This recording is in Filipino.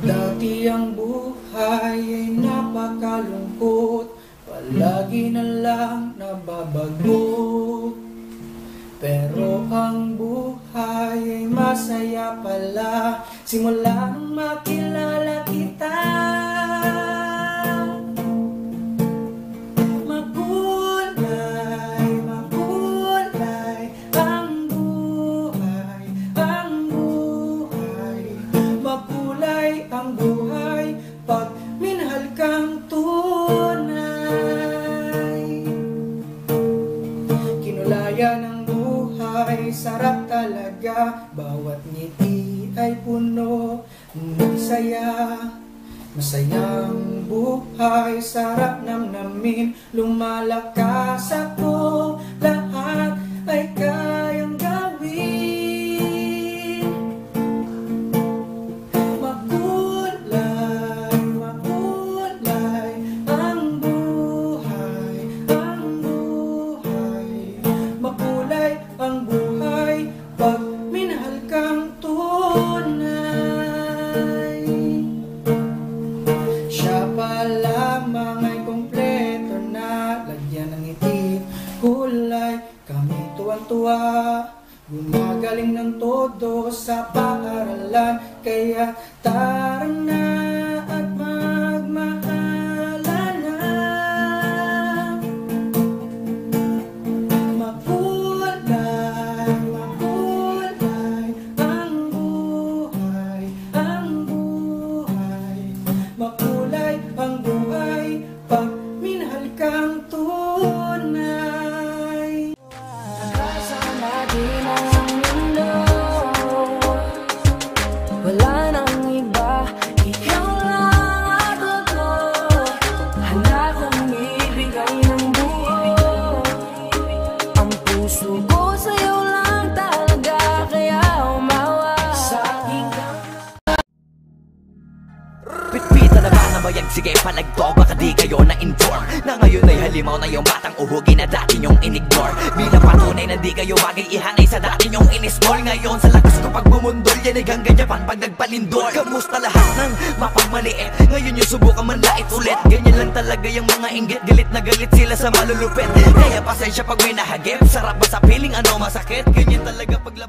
Dati ang buhay ay napakalungkot, palagi na lang nababagot. Pero ang buhay ay masaya pala, simula nung makilala kita. Makulay, makulay ang buhay, ang buhay. Makulay ang buhay pag minahal kang tunay. Kinulayan ang buhay, sarap talaga. Bawat ngiti ay puno ng saya. Masayang buhay, sarap namnamin. Lumalakas ako, lahat ay kayang gawin. Makulay, makulay ang buhay, ang buhay. Makulay ang buhay pag minahal kang tunay. Siya pa lamang ay kompleto na, lagyan ng ngiti, kulay. Kami tuwan-tuwa, gumagaling ng todo sa paaralan. Kaya tara na at magmahalan na. Makulay, makulay ang buhay, ang buhay. Makulay ang buhay pag minahal kang tunay. Kasama din ang mundo, wala nang iba, ikaw lang ang totoo. Handa kong ibigay ng buo, ang puso ko sa'yo lang talaga, kaya umawa sa aking Pitpita na ba na bayag? Sige palagto, baka di kayo na-inform na ngayon ay halimaw na yung batang uhugi na dati nyong in-ignore. Bilang patunay na di kayo bagay ihanay sa dati nyong in-small. Ngayon sa lakas ko pag bumundol, yan ay gangganyapan pag nagpalindol. Kamusta lahat ng mapagmaliit? Ngayon yung subukan manlait ulit. Ganyan lang talaga yung mga inggit, galit na galit sila sa malulupit. Kaya pasensya pag may nahagip, sarap ba sa piling ano masakit? Ganyan talaga paglaban.